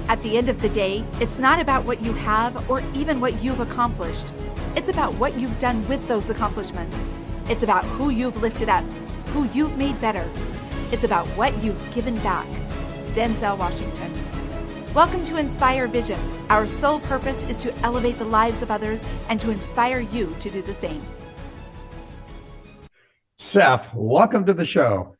At the end of the day, it's not about what you have or even what you've accomplished. It's about what you've done with those accomplishments. It's about who you've lifted up, who you've made better. It's about what you've given back. Denzel Washington. Welcome to Inspire Vision. Our sole purpose is to elevate the lives of others and to inspire you to do the same. Seph, welcome to the show.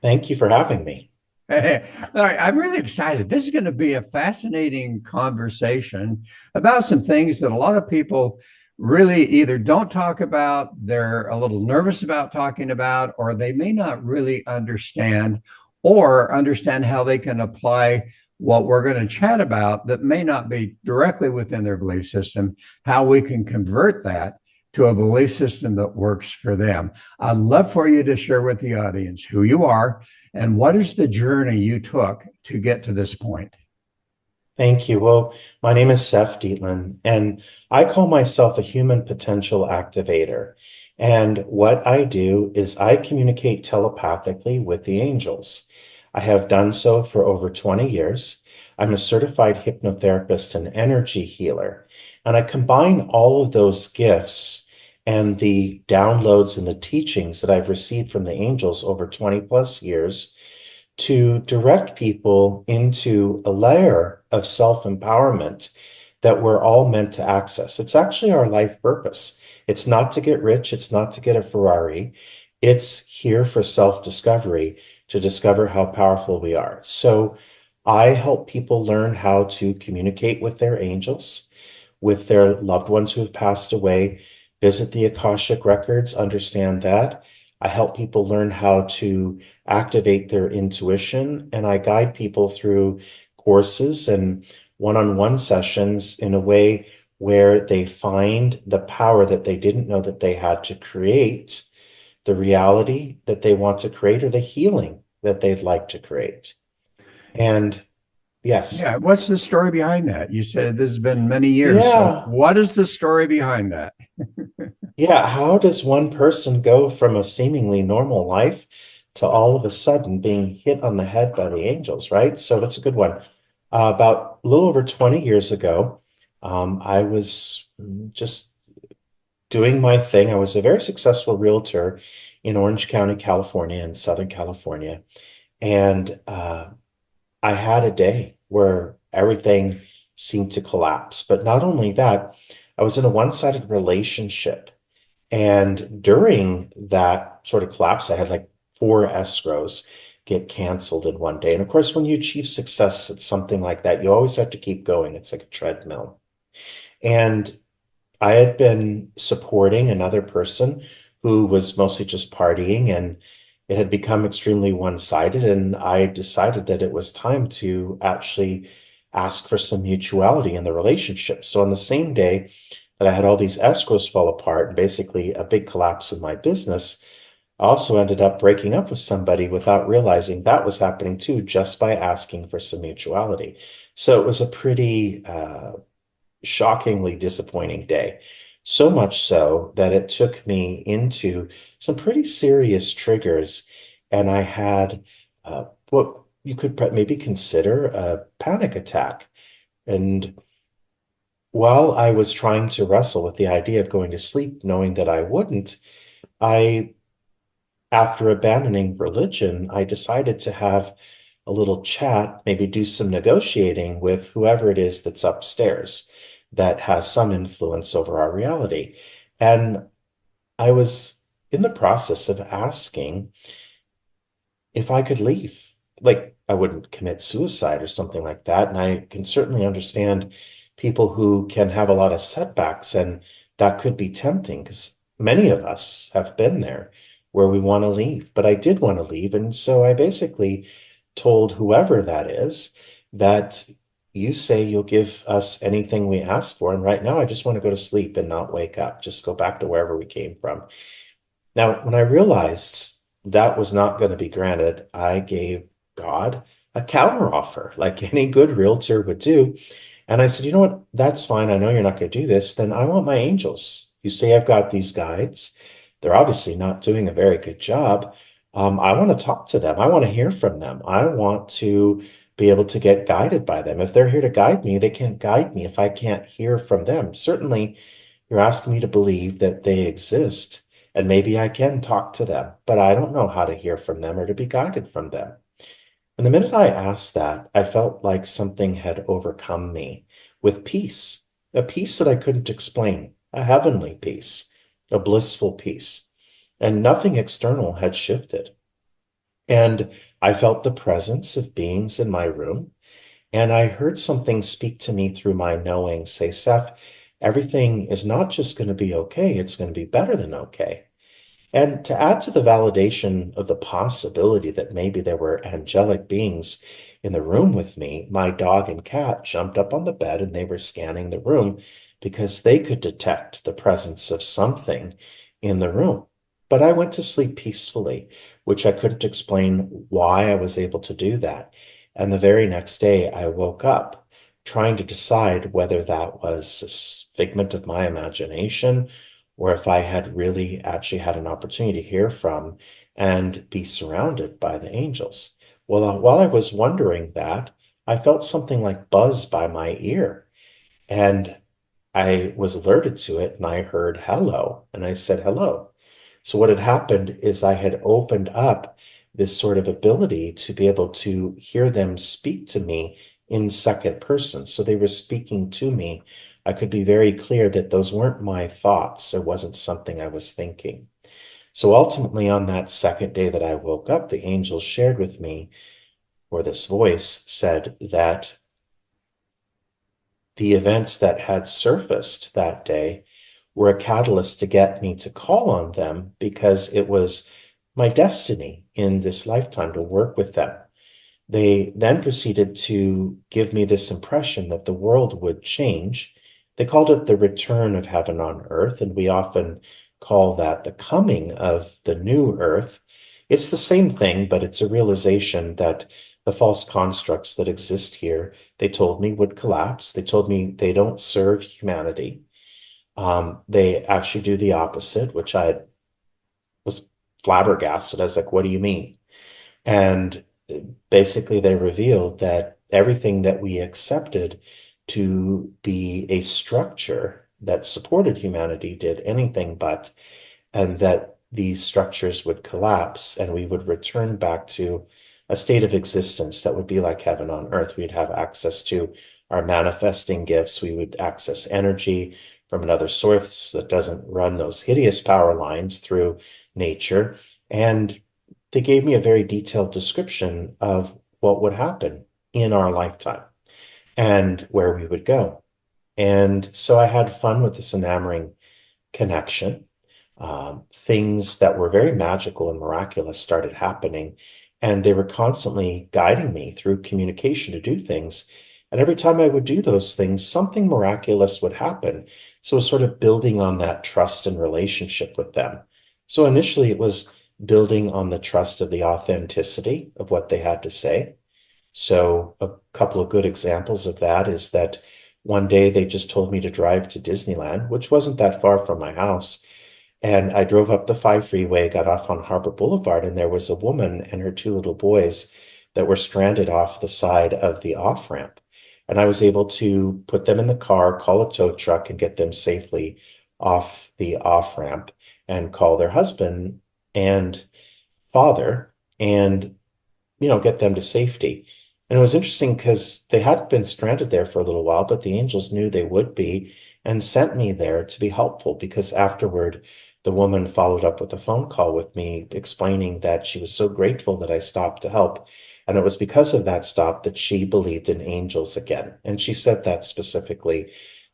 Thank you for having me. Hey, all right, I'm really excited. This is going to be a fascinating conversation about some things that a lot of people really either don't talk about, they're a little nervous about talking about, or they may not really understand or understand how they can apply what we're going to chat about that may not be directly within their belief system, how we can convert that to a belief system that works for them. I'd love for you to share with the audience who you are and what is the journey you took to get to this point. Thank you. Well, my name is Seph Dietlin, and I call myself a human potential activator. And what I do is I communicate telepathically with the angels. I have done so for over 20 years. I'm a certified hypnotherapist and energy healer, and I combine all of those gifts and the downloads and the teachings that I've received from the angels over 20 plus years to direct people into a layer of self-empowerment that we're all meant to access. It's actually our life purpose. It's not to get rich. It's not to get a Ferrari. It's here for self-discovery, to discover how powerful we are. So I help people learn how to communicate with their angels, with their loved ones who have passed away, visit the Akashic records, understand that. I help people learn how to activate their intuition, and I guide people through courses and one-on-one sessions in a way where they find the power that they didn't know that they had to create, the reality that they want to create, or the healing that they'd like to create. And yes. Yeah, what's the story behind that? You said this has been many years. Yeah. So what is the story behind that? Yeah, how does one person go from a seemingly normal life to all of a sudden being hit on the head by the angels, right? So that's a good one. About a little over 20 years ago, I was just doing my thing. I was a very successful realtor in Orange County, California, in Southern California. And I had a day where everything seemed to collapse. But not only that, I was in a one-sided relationship. And during that sort of collapse, I had like 4 escrows get canceled in one day. And of course, when you achieve success at something like that, you always have to keep going. It's like a treadmill. And I had been supporting another person who was mostly just partying, and it had become extremely one-sided. And I decided that it was time to actually ask for some mutuality in the relationship. So on the same day that I had all these escrows fall apart and basically a big collapse in my business, I also ended up breaking up with somebody without realizing that was happening too, just by asking for some mutuality. So it was a pretty shockingly disappointing day. So much so that it took me into some pretty serious triggers, and I had what you could maybe consider a panic attack. And while I was trying to wrestle with the idea of going to sleep, knowing that I wouldn't, after abandoning religion, I decided to have a little chat, maybe do some negotiating with whoever it is that's upstairs that has some influence over our reality. And I was in the process of asking if I could leave. Like, I wouldn't commit suicide or something like that. And I can certainly understand people who can have a lot of setbacks, and that could be tempting because many of us have been there where we want to leave. But I did want to leave. And so I basically told whoever that is that you say you'll give us anything we ask for. And right now, I just want to go to sleep and not wake up, just go back to wherever we came from. Now, when I realized that was not going to be granted, I gave God a counteroffer, like any good realtor would do. And I said, you know what? That's fine. I know you're not going to do this. Then I want my angels. You say I've got these guides. They're obviously not doing a very good job. I want to talk to them. I want to hear from them. I want to be able to get guided by them. If they're here to guide me, they can't guide me if I can't hear from them. Certainly, you're asking me to believe that they exist, and maybe I can talk to them, but I don't know how to hear from them or to be guided from them. And the minute I asked that, I felt like something had overcome me with peace, a peace that I couldn't explain, a heavenly peace, a blissful peace, and nothing external had shifted. And I felt the presence of beings in my room, and I heard something speak to me through my knowing, say, Seph, everything is not just going to be okay, it's going to be better than okay. And to add to the validation of the possibility that maybe there were angelic beings in the room with me, my dog and cat jumped up on the bed and they were scanning the room because they could detect the presence of something in the room. But I went to sleep peacefully, which I couldn't explain why I was able to do that. And the very next day, I woke up trying to decide whether that was a figment of my imagination or if I had really actually had an opportunity to hear from and be surrounded by the angels. Well, while I was wondering that, I felt something like buzz by my ear, and I was alerted to it, and I heard hello, and I said hello. So what had happened is I had opened up this sort of ability to be able to hear them speak to me in second person. So they were speaking to me. I could be very clear that those weren't my thoughts. It wasn't something I was thinking. So ultimately, on that second day that I woke up, the angels shared with me, or this voice said that the events that had surfaced that day were a catalyst to get me to call on them because it was my destiny in this lifetime to work with them. They then proceeded to give me this impression that the world would change. They called it the return of heaven on earth, and we often call that the coming of the new earth. It's the same thing, but it's a realization that the false constructs that exist here, they told me would collapse. They told me they don't serve humanity. They actually do the opposite, which I was flabbergasted. I was like, what do you mean? And basically, they revealed that everything that we accepted to be a structure that supported humanity did anything but, and that these structures would collapse and we would return back to a state of existence that would be like heaven on earth. We'd have access to our manifesting gifts. We would access energy from another source that doesn't run those hideous power lines through nature. And they gave me a very detailed description of what would happen in our lifetime and where we would go. And so I had fun with this enamoring connection. Things that were very magical and miraculous started happening, and they were constantly guiding me through communication to do things. And every time I would do those things, something miraculous would happen. So it was sort of building on that trust and relationship with them. So initially it was building on the trust of the authenticity of what they had to say. So a couple of good examples of that is that one day they just told me to drive to Disneyland, which wasn't that far from my house. And I drove up the 5 freeway, got off on Harbor Boulevard, and there was a woman and her 2 little boys that were stranded off the side of the off-ramp. And I was able to put them in the car, call a tow truck, and get them safely off the off-ramp and call their husband and father and, get them to safety. And it was interesting because they hadn't been stranded there for a little while, but the angels knew they would be and sent me there to be helpful, because afterward, the woman followed up with a phone call with me explaining that she was so grateful that I stopped to help. And it was because of that stop that she believed in angels again. And she said that specifically,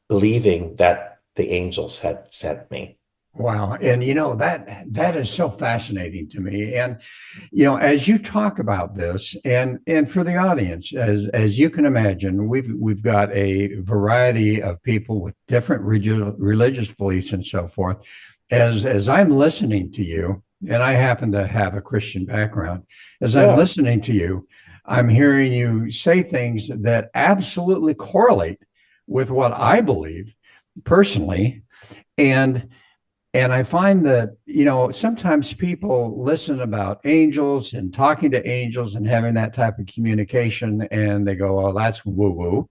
believing that the angels had sent me. Wow. And that is so fascinating to me. And as you talk about this, and for the audience, as you can imagine, we've got a variety of people with different religious beliefs and so forth. As I'm listening to you, and I happen to have a Christian background, as I'm listening to you, I'm hearing you say things that absolutely correlate with what I believe personally. And And I find that, sometimes people listen about angels and talking to angels and having that type of communication, and they go, oh, that's woo woo.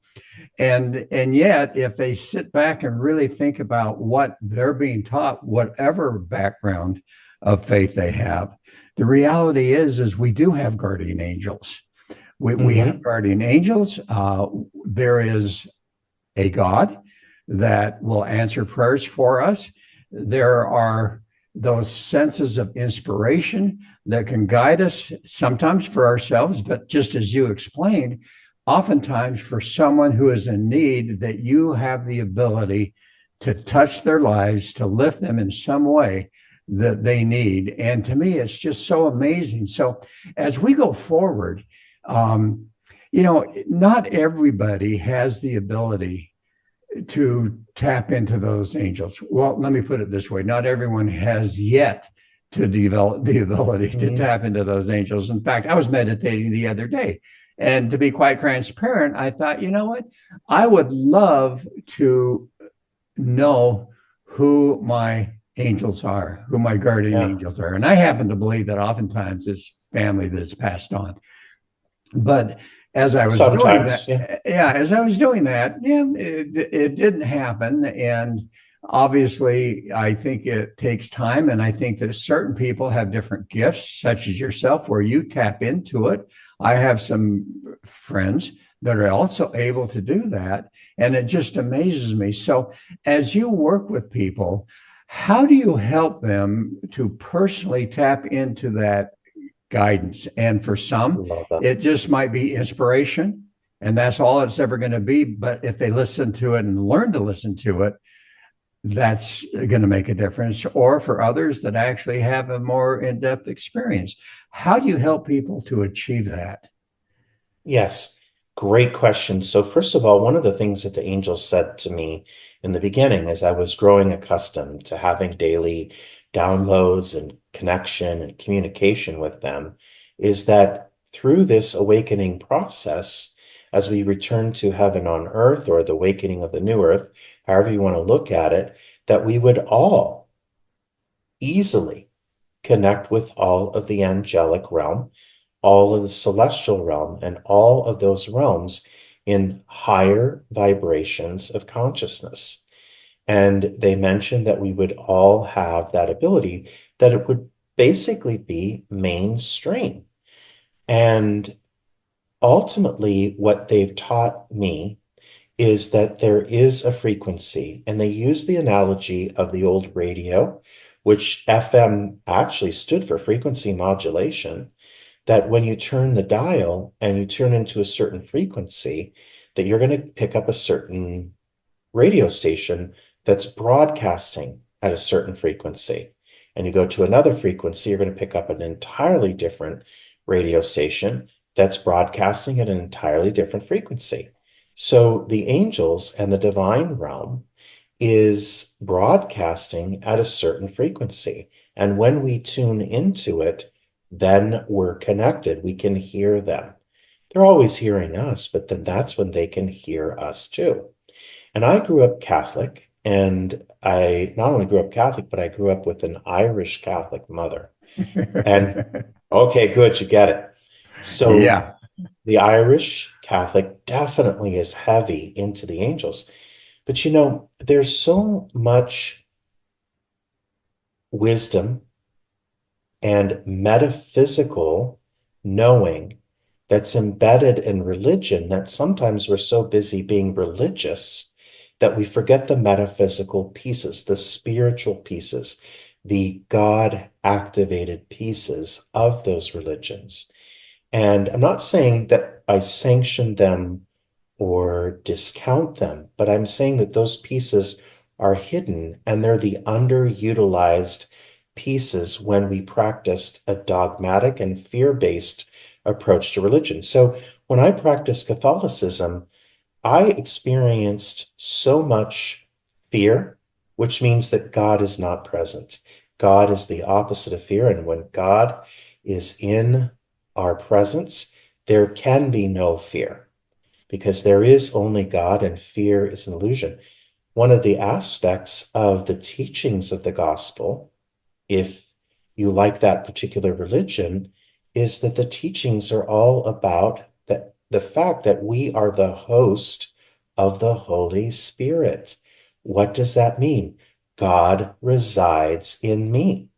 And yet, if they sit back and really think about what they're being taught, whatever background of faith they have, the reality is we do have guardian angels. We have guardian angels. There is a God that will answer prayers for us. There are those senses of inspiration that can guide us, sometimes for ourselves, but just as you explained, oftentimes for someone who is in need, that you have the ability to touch their lives, to lift them in some way that they need. And to me, it's just so amazing. So as we go forward, not everybody has the ability to tap into those angels. Well, let me put it this way. Not everyone has yet to develop the ability to tap into those angels. In fact, I was meditating the other day, and to be quite transparent, I thought, you know what? I would love to know who my angels are, who my guardian angels are. And I happen to believe that oftentimes it's family that is passed on. But as I was doing that, as I was doing that, it didn't happen. And obviously, I think it takes time. And I think that certain people have different gifts, such as yourself, where you tap into it. I have some friends that are also able to do that. And it just amazes me. So as you work with people, how do you help them to personally tap into that guidance? And for some, it just might be inspiration, and that's all it's ever going to be. But if they listen to it and learn to listen to it, that's going to make a difference. Or for others that actually have a more in-depth experience, how do you help people to achieve that? Yes, great question. So first of all, one of the things that the angels said to me in the beginning as I was growing accustomed to having daily downloads and connection and communication with them is that through this awakening process, as we return to heaven on earth, or the awakening of the new earth, however you want to look at it, that we would all easily connect with all of the angelic realm, all of the celestial realm, and all of those realms in higher vibrations of consciousness. And they mentioned that we would all have that ability, that it would basically be mainstream. And ultimately, what they've taught me is that there is a frequency, and they use the analogy of the old radio, which FM actually stood for frequency modulation, that when you turn the dial and you turn into a certain frequency, that you're going to pick up a certain radio station that's broadcasting at a certain frequency. And you go to another frequency, you're going to pick up an entirely different radio station that's broadcasting at an entirely different frequency. So the angels and the divine realm is broadcasting at a certain frequency. And when we tune into it, then we're connected. We can hear them. They're always hearing us, but then that's when they can hear us too. And I grew up Catholic, and I not only grew up Catholic, but I grew up with an Irish Catholic mother. And okay, good, you get it. So Yeah. the Irish Catholic definitely is heavy into the angels. But there's so much wisdom and metaphysical knowing that's embedded in religion that sometimes we're so busy being religious that we forget the metaphysical pieces, the spiritual pieces, the God-activated pieces of those religions. And I'm not saying that I sanction them or discount them, but I'm saying that those pieces are hidden, and they're the underutilized pieces when we practiced a dogmatic and fear-based approach to religion. So when I practiced Catholicism, I experienced so much fear, which means that God is not present. God is the opposite of fear. And when God is in our presence, there can be no fear, because there is only God, and fear is an illusion. one of the aspects of the teachings of the gospel, if you like that particular religion, is that the teachings are all about the fact that we are the host of the Holy Spirit. What does that mean? God resides in me.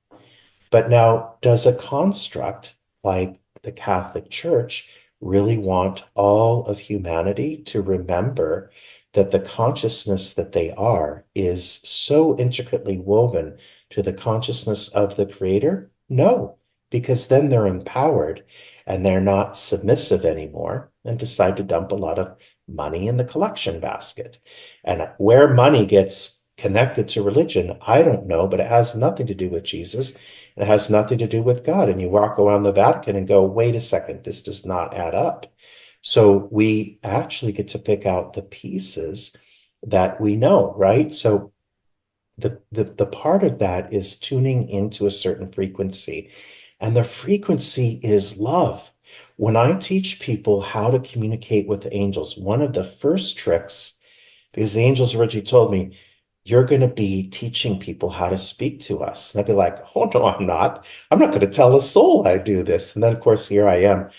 But now, does a construct like the Catholic Church really want all of humanity to remember that the consciousness that they are is so intricately woven to the consciousness of the Creator? No, because then they're empowered and they're not submissive anymore and decide to dump a lot of money in the collection basket. And where money gets connected to religion, I don't know, but it has nothing to do with Jesus. It has nothing to do with God. And you walk around the Vatican and go, wait a second, this does not add up. So we actually get to pick out the pieces that we know, right? So the part of that is tuning into a certain frequency. And the frequency is love. When I teach people how to communicate with the angels, one of the first tricks, because the angels originally told me, you're going to be teaching people how to speak to us. And I'd be like, oh, no, I'm not. I'm not going to tell a soul how to do this. And then, of course, here I am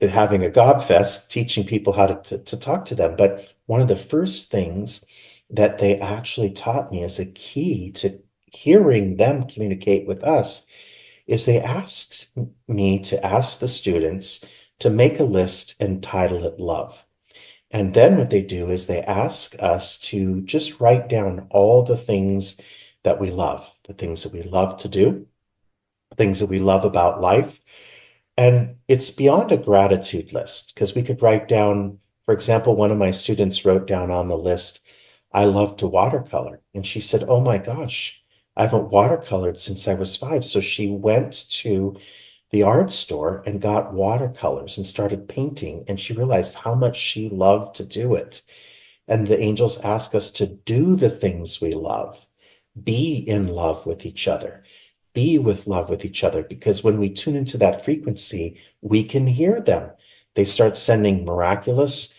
having a gobfest, teaching people how to talk to them. But one of the first things that they actually taught me as a key to hearing them communicate with us is they asked me to ask the students to make a list and title it Love. And then what they do is they ask us to just write down all the things that we love, the things that we love to do, things that we love about life. And it's beyond a gratitude list because we could write down, for example, one of my students wrote down on the list, I love to watercolor. And she said, oh my gosh, I haven't watercolored since I was 5. So she went to the art store and got watercolors and started painting. And she realized how much she loved to do it. And the angels ask us to do the things we love, be in love with each other, be with love with each other, because when we tune into that frequency, we can hear them. They start sending miraculous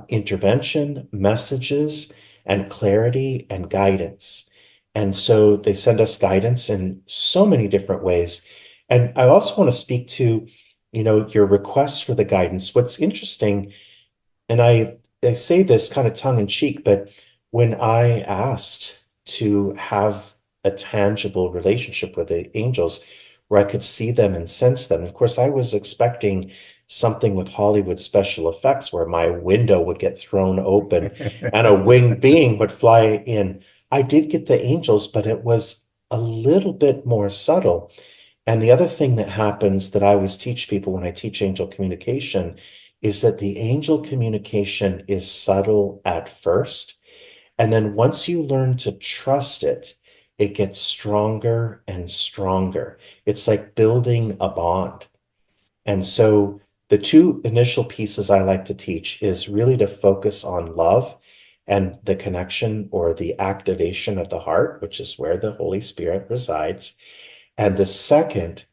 intervention, messages, and clarity and guidance. And so they send us guidance in so many different ways. And I also want to speak to, your request for the guidance. What's interesting, and I say this kind of tongue in cheek, but when I asked to have a tangible relationship with the angels where I could see them and sense them, of course, I was expecting something with Hollywood special effects where my window would get thrown open and a winged being would fly in. I did get the angels, but it was a little bit more subtle. And the other thing that happens that I always teach people when I teach angel communication is that the angel communication is subtle at first. And then once you learn to trust it, it gets stronger and stronger. It's like building a bond. And so the two initial pieces I like to teach is really to focus on love and the connection or the activation of the heart, which is where the Holy Spirit resides. And the second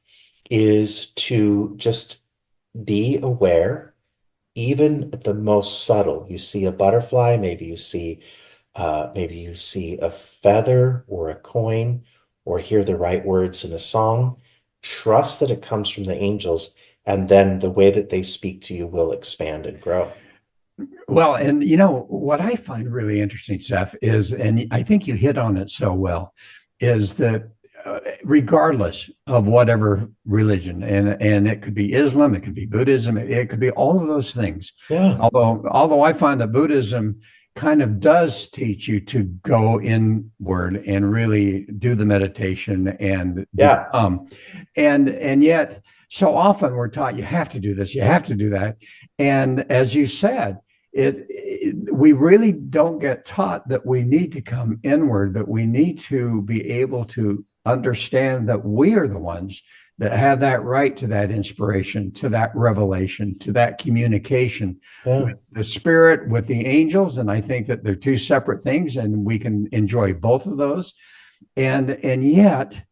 is to just be aware, even at the most subtle. You see a butterfly, maybe you see a feather or a coin, or hear the right words in a song. Trust that it comes from the angels, and then the way that they speak to you will expand and grow. Well, and what I find really interesting, Seph, is, and I think you hit on it so well, is that regardless of whatever religion, and it could be Islam, it could be Buddhism, it could be all of those things. Yeah. Although I find that Buddhism kind of does teach you to go inward and really do the meditation and and yet so often we're taught you have to do this, you have to do that. And as you said, we really don't get taught that we need to come inward, that we need to be able to understand that we are the ones that have that right to that inspiration, to that revelation, to that communication with the spirit, with the angels. And I think that they're two separate things, and we can enjoy both of those. And yet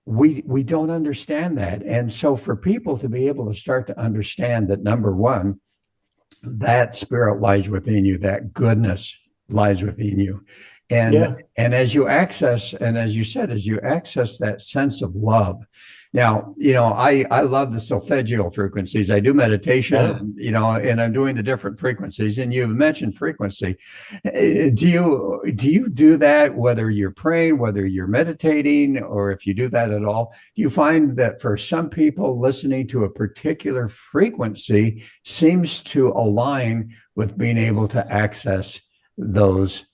we don't understand that. And so for people to be able to start to understand that, number one, that spirit lies within you, that goodness lies within you. And Yeah. as you access, and as you said, as you access that sense of love. Now, I love the solfeggio frequencies. I do Yeah. meditation, and I'm doing the different frequencies. And you've mentioned frequency. Do you do that, whether you're praying, whether you're meditating, or if you do that at all? Do you find that for some people, listening to a particular frequency seems to align with being able to access those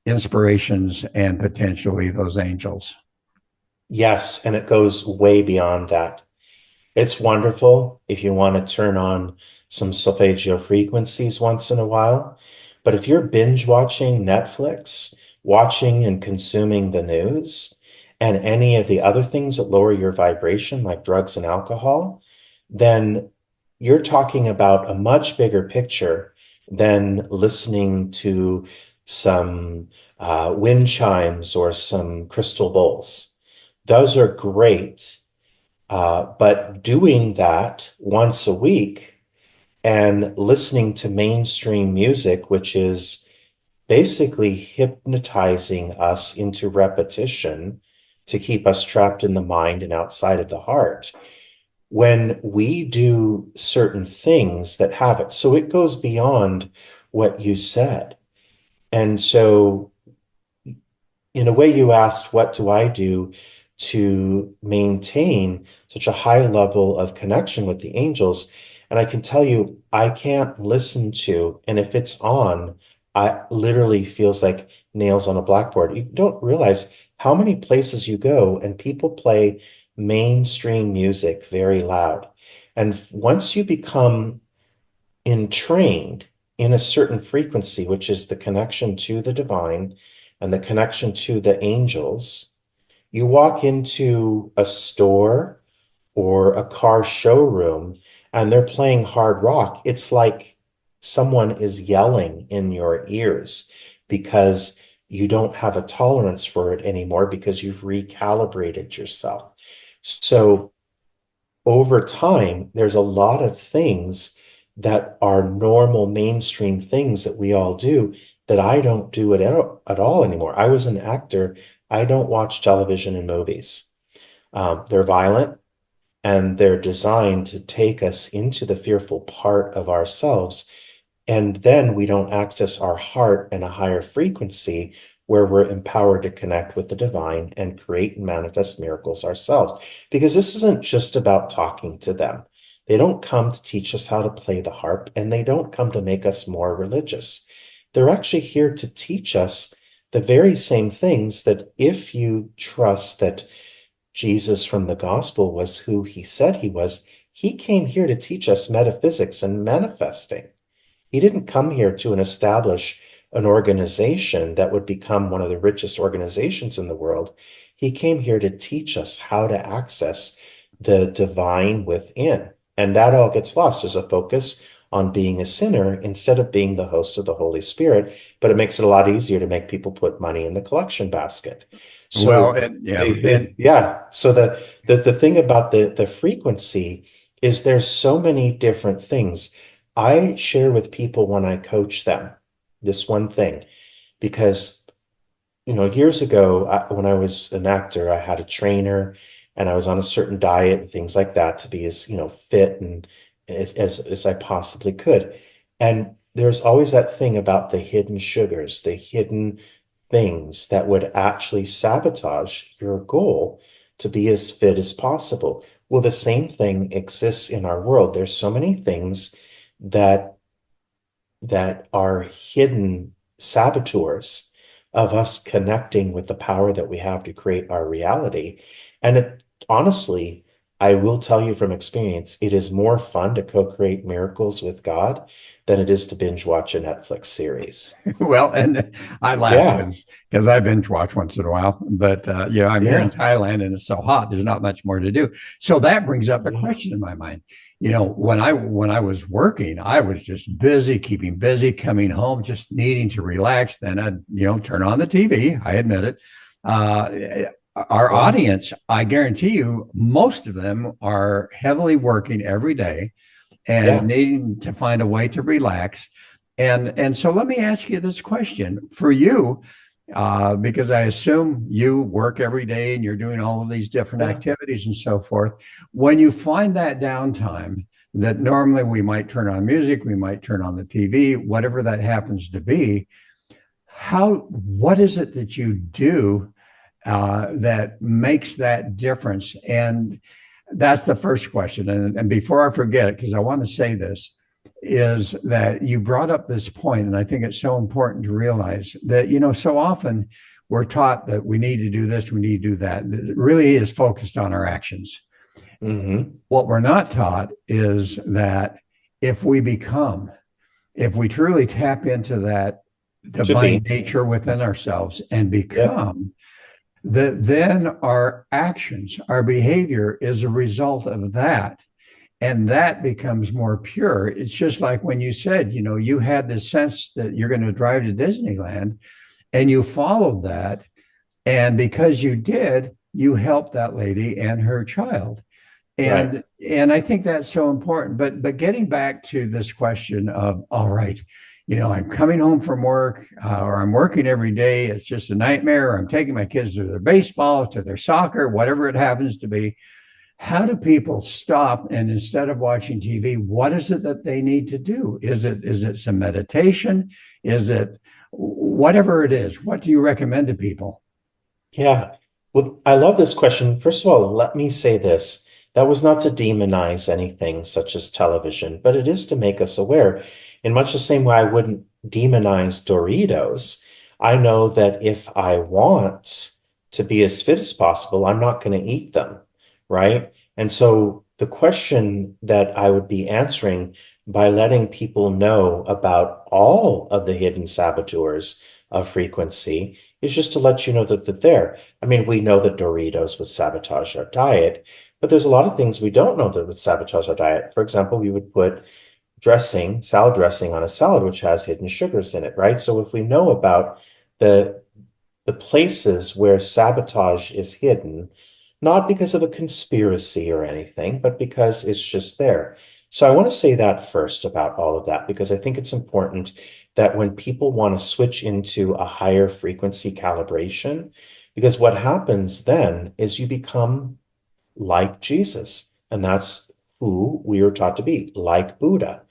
inspirations and potentially those angels? Yes. And it goes way beyond that. It's wonderful if you want to turn on some solfeggio frequencies once in a while. But if you're binge watching Netflix, watching and consuming the news, and any of the other things that lower your vibration, like drugs and alcohol, then you're talking about a much bigger picture than listening to some wind chimes or some crystal bowls. Those are great. But doing that once a week and listening to mainstream music, which is basically hypnotizing us into repetition to keep us trapped in the mind and outside of the heart, when we do certain things that have it. So it goes beyond what you said. And so, in a way, you asked, what do I do to maintain such a high level of connection with the angels? And I can tell you, I can't listen to, and if it's on, I literally feels like nails on a blackboard. You don't realize how many places you go and people play mainstream music very loud. And once you become entrained in a certain frequency, which is the connection to the divine and the connection to the angels, you walk into a store or a car showroom and they're playing hard rock. It's like someone is yelling in your ears because you don't have a tolerance for it anymore because you've recalibrated yourself. So over time, there's a lot of things that are normal mainstream things that we all do that I don't do it at all anymore. I was an actor. I don't watch television and movies. They're violent and they're designed to take us into the fearful part of ourselves. And then we don't access our heart in a higher frequency where we're empowered to connect with the divine and create and manifest miracles ourselves. Because this isn't just about talking to them. They don't come to teach us how to play the harp, and they don't come to make us more religious. They're actually here to teach us the very same things that if you trust that Jesus from the gospel was who he said he was, he came here to teach us metaphysics and manifesting. He didn't come here to establish an organization that would become one of the richest organizations in the world. He came here to teach us how to access the divine within. And that all gets lost. There's a focus on being a sinner instead of being the host of the Holy Spirit, but it makes it a lot easier to make people put money in the collection basket. Well, So and yeah, so the thing about the frequency is there's so many different things. I share with people when I coach them this one thing, because years ago, when I was an actor, I had a trainer and I was on a certain diet and things like that to be as, fit and as I possibly could. And there's always that thing about the hidden sugars, the hidden things that would actually sabotage your goal to be as fit as possible. Well, the same thing exists in our world. There's so many things that are hidden saboteurs of us connecting with the power that we have to create our reality. And honestly, I will tell you from experience, it is more fun to co-create miracles with God than it is to binge watch a Netflix series. well, and I laugh Yeah, because I binge watch once in a while, but I'm here in yeah, Thailand and it's so hot. There's not much more to do. So that brings up a yeah, question in my mind. When I was working, I was just busy, keeping busy, coming home, just needing to relax. Then I'd turn on the TV. I admit it. Our yeah, audience, I guarantee you, most of them are heavily working every day and yeah, needing to find a way to relax. And so let me ask you this question for you, because I assume you work every day and you're doing all of these different Yeah. activities and so forth. When you find that downtime that normally we might turn on music, we might turn on the TV, whatever that happens to be, what is it that you do that makes that difference? And that's the first question. And before I forget it, because I want to say this, is that you brought up this point, and I think it's so important to realize that, so often we're taught that we need to do this, we need to do that. It really is focused on our actions. Mm-hmm. What we're not taught is that if we truly tap into that To divine be. nature within ourselves and Yep. become, that then our actions, our behavior is a result of that. And that becomes more pure. It's just like when you said, you had this sense that you're going to drive to Disneyland and you followed that. And because you did, you helped that lady and her child. Right. And I think that's so important. But getting back to this question of, all right, I'm coming home from work, or I'm working every day. It's just a nightmare. Or I'm taking my kids to their baseball, to their soccer, whatever it happens to be. How do people stop, and instead of watching TV, what is it that they need to do? Is it some meditation? Is it whatever it is? What do you recommend to people? Yeah. Well, I love this question. First of all, let me say this. That was not to demonize anything such as television, but it is to make us aware. In much the same way I wouldn't demonize Doritos, I know that if I want to be as fit as possible, I'm not going to eat them, right? And so the question that I would be answering by letting people know about all of the hidden saboteurs of frequency is just to let you know that they're there. I mean, we know that Doritos would sabotage our diet, but there's a lot of things we don't know that would sabotage our diet. For example, we would put salad dressing on a salad, which has hidden sugars in it, right? So if we know about the the places where sabotage is hidden, not because of a conspiracy or anything, but because it's just there. So I want to say that first about all of that, because I think it's important that when people want to switch into a higher frequency calibration, because what happens then is you become like Jesus. And that's who we are taught to be, like Buddha,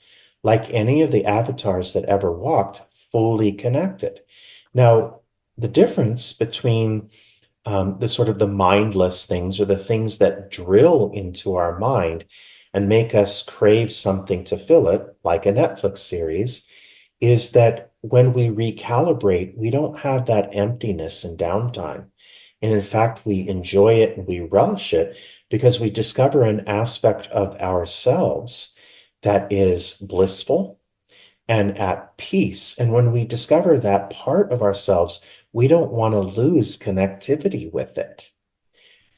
like any of the avatars that ever walked, fully connected. Now, the difference between the sort of the mindless things or the things that drill into our mind and make us crave something to fill it, like a Netflix series, is that when we recalibrate, we don't have that emptiness and downtime. And in fact, we enjoy it and we relish it because we discover an aspect of ourselves that is blissful and at peace. And when we discover that part of ourselves, we don't want to lose connectivity with it.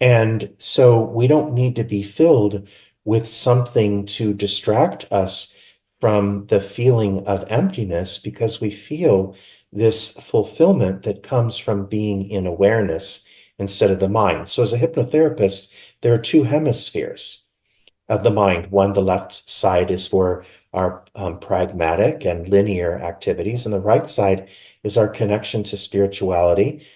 And so we don't need to be filled with something to distract us from the feeling of emptiness because we feel this fulfillment that comes from being in awareness instead of the mind. So as a hypnotherapist, there are two hemispheres of the mind. One, the left side is for our pragmatic and linear activities, and the right side is our connection to spirituality,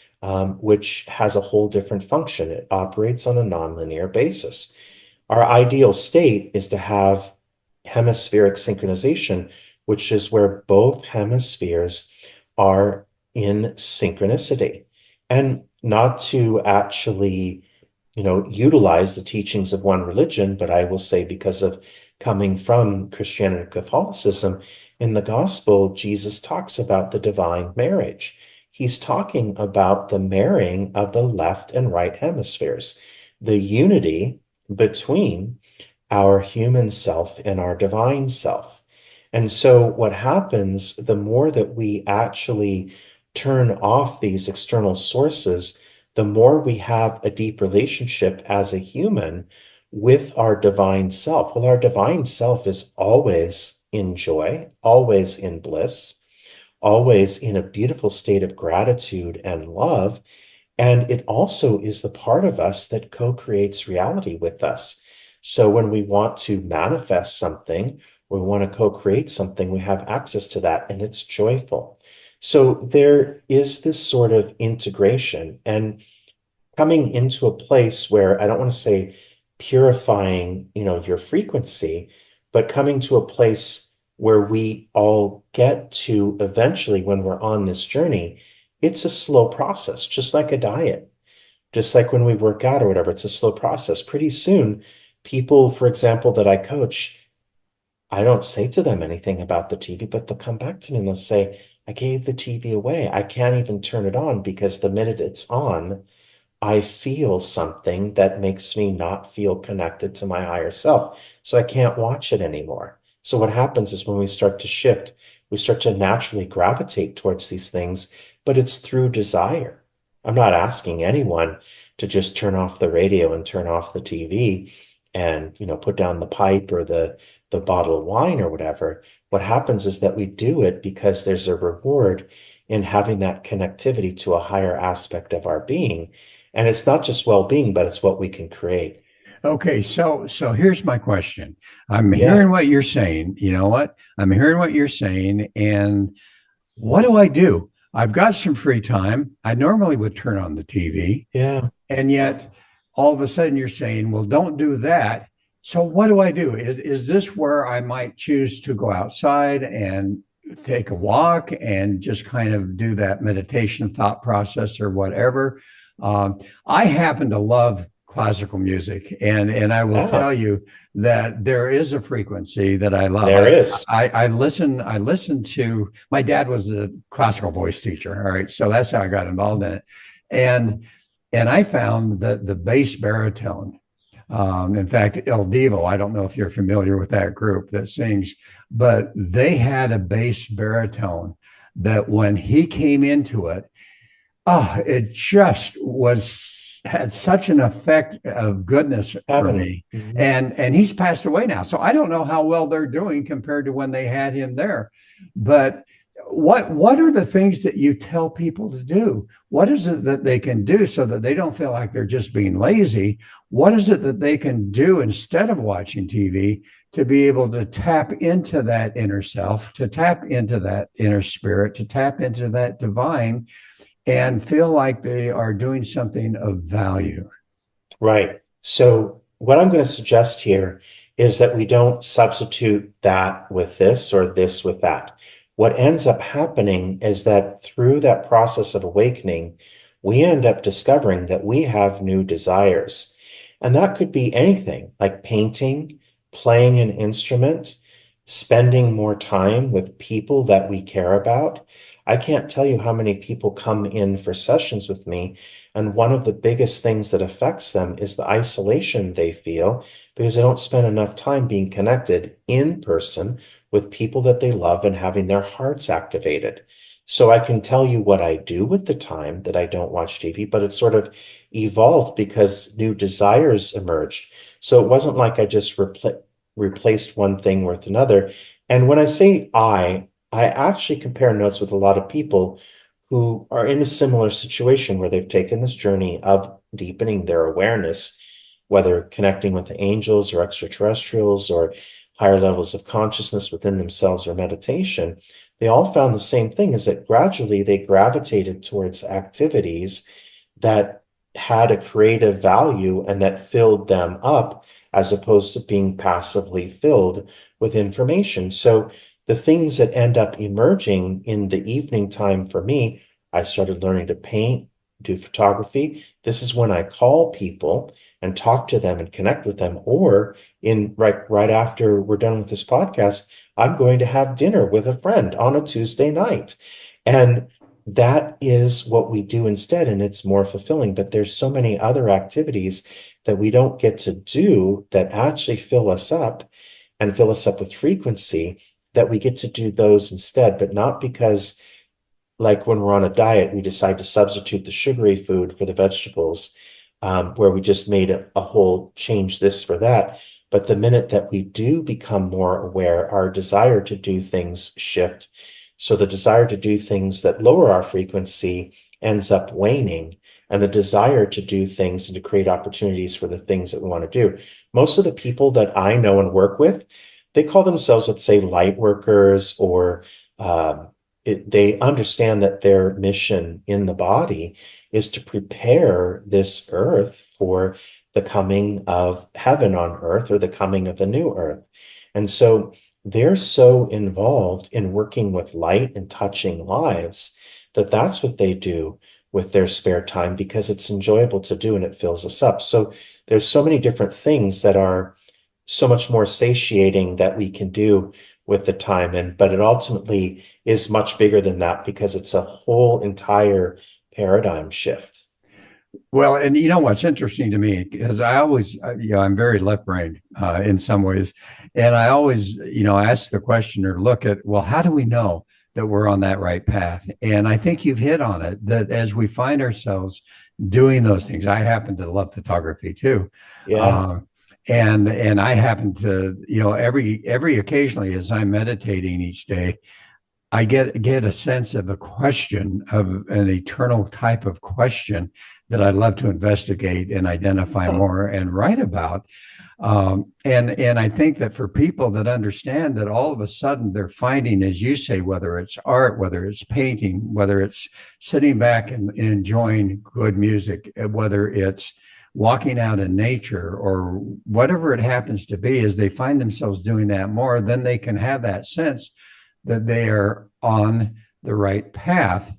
which has a whole different function. It operates on a nonlinear basis. Our ideal state is to have hemispheric synchronization, which is where both hemispheres are in synchronicity. And not to actually utilize the teachings of one religion, but I will say because of coming from Christianity and Catholicism, in the gospel, Jesus talks about the divine marriage. He's talking about the marrying of the left and right hemispheres, the unity between our human self and our divine self. And so what happens, the more that we actually turn off these external sources, the more we have a deep relationship as a human with our divine self. Well, our divine self is always in joy, always in bliss, always in a beautiful state of gratitude and love. And it also is the part of us that co-creates reality with us. So when we want to manifest something we want to co-create something, we have access to that, and it's joyful. So there is this sort of integration and coming into a place where I don't want to say purifying, your frequency, but coming to a place where we all get to eventually when we're on this journey. It's a slow process, just like a diet, just like when we work out or whatever, it's a slow process. Pretty soon, people, for example, that I coach, I don't say to them anything about the TV, but they'll come back to me and they'll say, I gave the TV away. I can't even turn it on because the minute it's on, I feel something that makes me not feel connected to my higher self. So I can't watch it anymore. So what happens is when we start to shift, we start to naturally gravitate towards these things, but it's through desire. I'm not asking anyone to just turn off the radio and turn off the TV and, put down the pipe or the bottle of wine or whatever. What happens is that we do it because there's a reward in having that connectivity to a higher aspect of our being. And it's not just well-being, but it's what we can create. Okay, so here's my question. I'm Yeah. hearing what you're saying. You know what? I'm hearing what you're saying, and what do I do? I've got some free time. I normally would turn on the TV, Yeah. and yet all of a sudden you're saying, well, don't do that. So what do I do? Is this where I might choose to go outside and take a walk and just kind of do that meditation thought process or whatever? I happen to love classical music, and I will Ah, tell you that there is a frequency that I love. there is. I listen to, my dad was a classical voice teacher. All right. So that's how I got involved in it. And I found that the bass baritone, in fact, El Divo, I don't know if you're familiar with that group that sings, but they had a bass baritone that when he came into it, it just had such an effect of goodness for me. Mhm. And he's passed away now. So I don't know how well they're doing compared to when they had him there. But what are the things that you tell people to do? What is it that they can do so that they don't feel like they're just being lazy? What is it that they can do instead of watching TV to be able to tap into that inner self, to tap into that inner spirit, to tap into that divine, and feel like they are doing something of value? Right. So what I'm going to suggest here is that we don't substitute that with this or this with that. What ends up happening is that through that process of awakening, we end up discovering that we have new desires. And that could be anything like painting, playing an instrument, spending more time with people that we care about. I can't tell you how many people come in for sessions with me, and one of the biggest things that affects them is the isolation they feel because they don't spend enough time being connected in person with people that they love and having their hearts activated. So I can tell you what I do with the time that I don't watch TV, but it's sort of evolved because new desires emerged. So it wasn't like I just replaced one thing with another. And when I say I actually compare notes with a lot of people who are in a similar situation where they've taken this journey of deepening their awareness, whether connecting with the angels or extraterrestrials or higher levels of consciousness within themselves or meditation. They all found the same thing, is that gradually they gravitated towards activities that had a creative value and that filled them up as opposed to being passively filled with information. So the things that end up emerging in the evening time for me, I started learning to paint, do photography. This is when I call people and talk to them and connect with them. Or right after we're done with this podcast, I'm going to have dinner with a friend on a Tuesday night. And that is what we do instead. And it's more fulfilling. But there's so many other activities that we don't get to do that actually fill us up and fill us up with frequency, that we get to do those instead, but not because, like when we're on a diet, we decide to substitute the sugary food for the vegetables, where we just made a whole change this for that. But the minute that we do become more aware, our desire to do things shift. So the desire to do things that lower our frequency ends up waning, and the desire to do things and to create opportunities for the things that we want to do. Most of the people that I know and work with, they call themselves, let's say, light workers, or they understand that their mission in the body is to prepare this earth for the coming of heaven on earth, or the coming of the new earth. And so they're so involved in working with light and touching lives that that's what they do with their spare time, because it's enjoyable to do and it fills us up. So there's so many different things that are so much more satiating that we can do with the time. But it ultimately is much bigger than that, because it's a whole entire paradigm shift. Well, and you know what's interesting to me, because I always, I'm very left-brained in some ways, and I always, ask the question or look at, well, how do we know that we're on that right path? And I think you've hit on it, that as we find ourselves doing those things, I happen to love photography too, Yeah. uh, and I happen to, every occasionally as I'm meditating each day, I get a sense of a question, of an eternal type of question that I'd love to investigate and identify more and write about. And I think that for people that understand that all of a sudden they're finding, as you say, whether it's art, whether it's painting, whether it's sitting back and enjoying good music, whether it's walking out in nature, or whatever it happens to be, as they find themselves doing that more, then they can have that sense that they are on the right path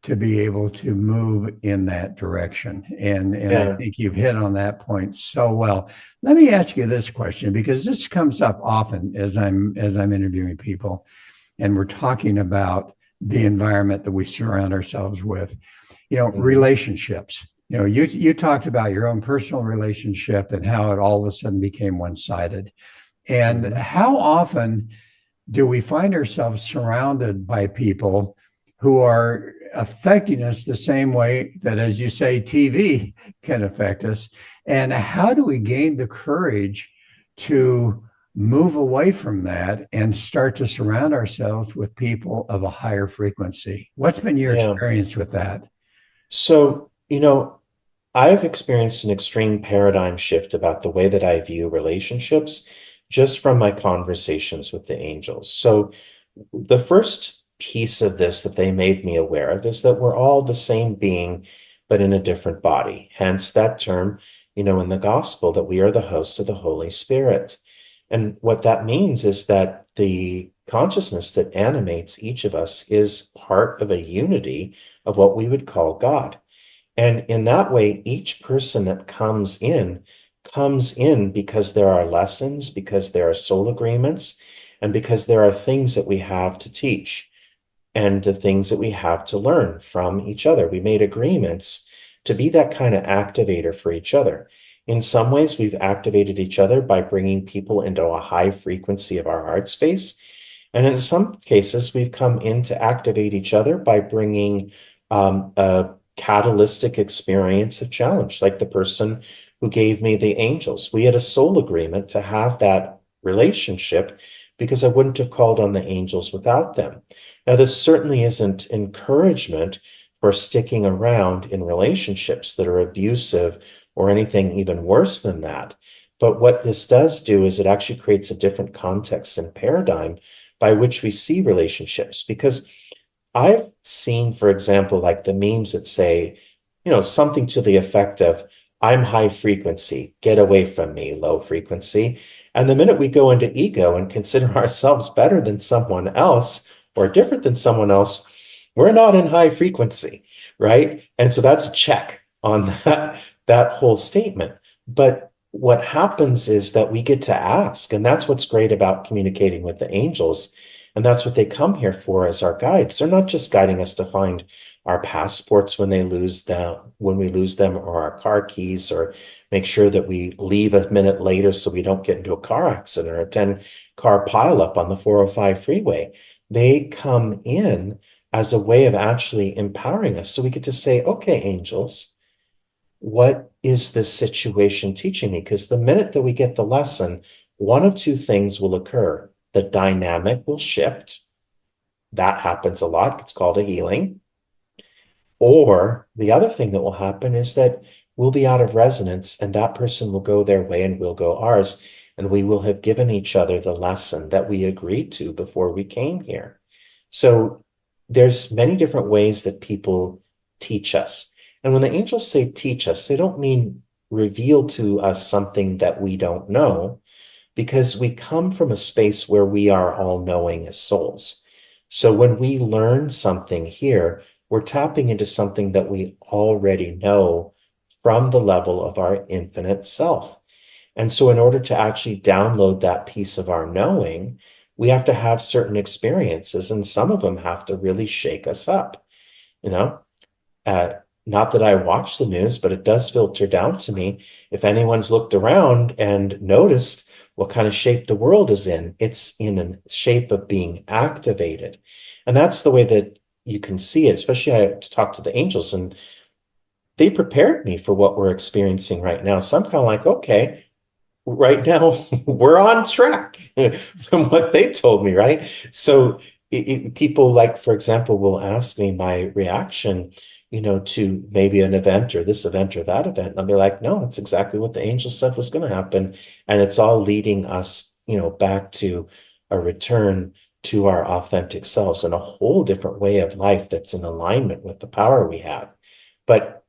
to be able to move in that direction. And I Yeah. think you've hit on that point so well. Let me ask you this question, because this comes up often as I'm interviewing people, and we're talking about the environment that we surround ourselves with. Mhm. Relationships. You talked about your own personal relationship and how it all of a sudden became one-sided. And Mhm. how often do we find ourselves surrounded by people who are affecting us the same way that, as you say, TV can affect us? And how do we gain the courage to move away from that and start to surround ourselves with people of a higher frequency? What's been your Yeah. experience with that? So, I've experienced an extreme paradigm shift about the way that I view relationships, just from my conversations with the angels. So, the first piece of this that they made me aware of is that we're all the same being, but in a different body. Hence that term, in the gospel, that we are the host of the Holy Spirit. And what that means is that the consciousness that animates each of us is part of a unity of what we would call God. And in that way, each person that comes in because there are lessons, because there are soul agreements, and because there are things that we have to teach, and the things that we have to learn from each other. We made agreements to be that kind of activator for each other. In some ways, we've activated each other by bringing people into a high frequency of our heart space. And in some cases, we've come in to activate each other by bringing a catalytic experience of challenge, like the person who gave me the angels. We had a soul agreement to have that relationship, because I wouldn't have called on the angels without them. Now, this certainly isn't encouragement for sticking around in relationships that are abusive or anything even worse than that. But what this does do is it actually creates a different context and paradigm by which we see relationships. Because I've seen, for example, like the memes that say, something to the effect of, I'm high frequency, get away from me, low frequency. And the minute we go into ego and consider ourselves better than someone else or different than someone else, we're not in high frequency, right? And so that's a check on that whole statement. But what happens is that we get to ask, and that's what's great about communicating with the angels. And that's what they come here for, as our guides. They're not just guiding us to find our passports when we lose them, or our car keys, or make sure that we leave a minute later so we don't get into a car accident or a 10-car pileup on the 405 freeway. They come in as a way of actually empowering us. So we get to say, okay, angels, what is this situation teaching me? Because the minute that we get the lesson, one of two things will occur. The dynamic will shift. That happens a lot. It's called a healing. Or the other thing that will happen is that we'll be out of resonance, and that person will go their way and we'll go ours. and we will have given each other the lesson that we agreed to before we came here. So there's many different ways that people teach us. And when the angels say teach us, they don't mean reveal to us something that we don't know, because we come from a space where we are all knowing as souls. So when we learn something here, we're tapping into something that we already know from the level of our infinite self. And so in order to actually download that piece of our knowing, we have to have certain experiences, and some of them have to really shake us up, you know? Not that I watch the news, but it does filter down to me. If anyone's looked around and noticed what kind of shape the world is in, it's in a shape of being activated. And that's the way that you can see it, especially I talked to the angels, and they prepared me for what we're experiencing right now. So I'm kind of like, okay, right now we're on track from what they told me, right? So people, like, for example, will ask me my reaction, to maybe an event or this event or that event. And I'll be like, no, it's exactly what the angel said was going to happen. And it's all leading us, back to a return to our authentic selves and a whole different way of life that's in alignment with the power we have. But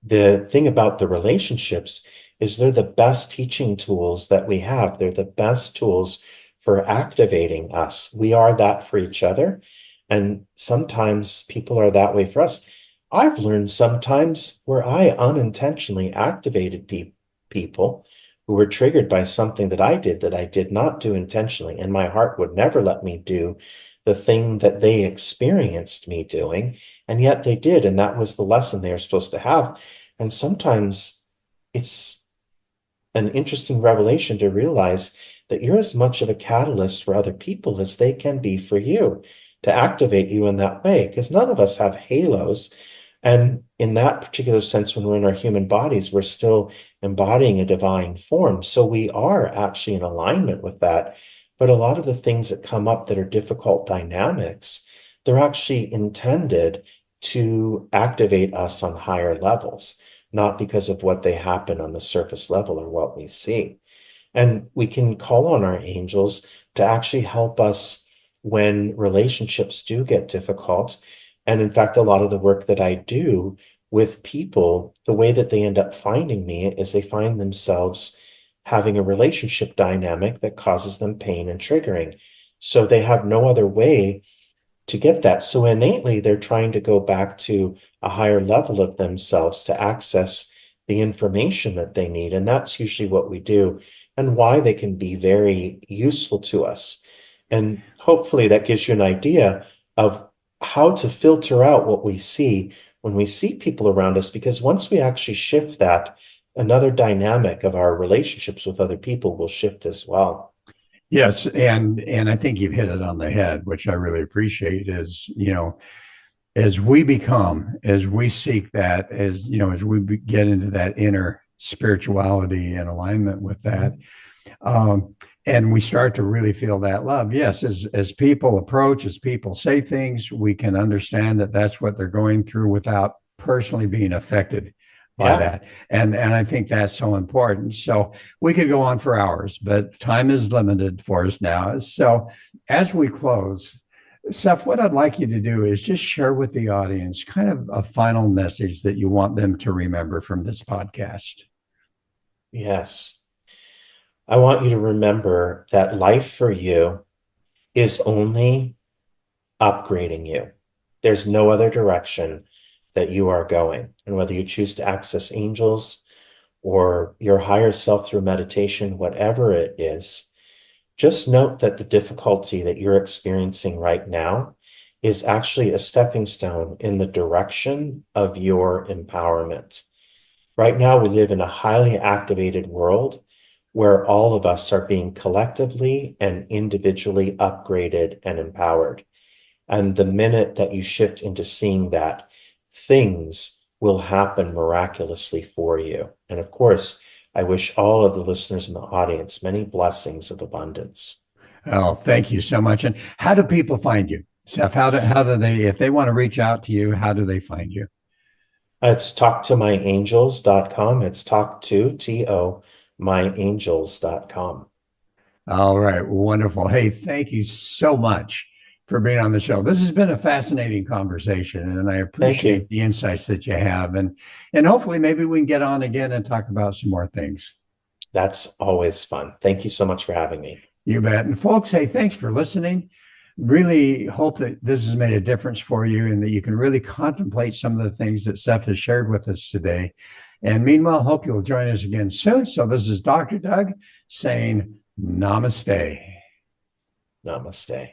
the thing about the relationships is they're the best teaching tools that we have. They're the best tools for activating us. We are that for each other. And sometimes people are that way for us. I've learned sometimes where I unintentionally activated people who were triggered by something that I did not do intentionally. And my heart would never let me do the thing that they experienced me doing. And yet they did. And that was the lesson they were supposed to have. And sometimes it's an interesting revelation to realize that you're as much of a catalyst for other people as they can be for you, to activate you in that way, because none of us have halos. And in that particular sense, when we're in our human bodies, we're still embodying a divine form. So we are actually in alignment with that. But a lot of the things that come up that are difficult dynamics, they're actually intended to activate us on higher levels, not because of what they happen on the surface level or what we see. And we can call on our angels to actually help us when relationships do get difficult. And in fact, a lot of the work that I do with people, the way that they end up finding me is they find themselves having a relationship dynamic that causes them pain and triggering. So they have no other way to get that. So innately, they're trying to go back to a higher level of themselves to access the information that they need. And that's usually what we do, and why they can be very useful to us. And hopefully that gives you an idea of how to filter out what we see when we see people around us, because once we actually shift that, another dynamic of our relationships with other people will shift as well. Yes, and I think you've hit it on the head, which I really appreciate. Is as we seek that, as we get into that inner spirituality and alignment with that, and we start to really feel that love. Yes, as people approach, as people say things, we can understand that that's what they're going through without personally being affected by that. And I think that's so important. So we could go on for hours, but time is limited for us now. So as we close, Seph, what I'd like you to do is just share with the audience kind of a final message that you want them to remember from this podcast. Yes. I want you to remember that life for you is only upgrading you. There's no other direction that you are going. And whether you choose to access angels or your higher self through meditation, whatever it is, just note that the difficulty that you're experiencing right now is actually a stepping stone in the direction of your empowerment. Right now, we live in a highly activated world where all of us are being collectively and individually upgraded and empowered. And the minute that you shift into seeing that, things will happen miraculously for you. And of course, I wish all of the listeners in the audience many blessings of abundance. Oh, thank you so much. And how do people find you, Seph? How do they, if they want to reach out to you, how do they find you? It's talktomyangels.com. It's talk to, myangels.com. All right. Wonderful. Hey, thank you so much for being on the show. This has been a fascinating conversation, and I Thank you. appreciate the insights that you have. And hopefully maybe we can get on again and talk about some more things. That's always fun. Thank you so much for having me. You bet. And folks, hey, thanks for listening. Really hope that this has made a difference for you and that you can really contemplate some of the things that Seph has shared with us today. And meanwhile, hope you'll join us again soon. So this is Dr. Doug saying namaste. Namaste.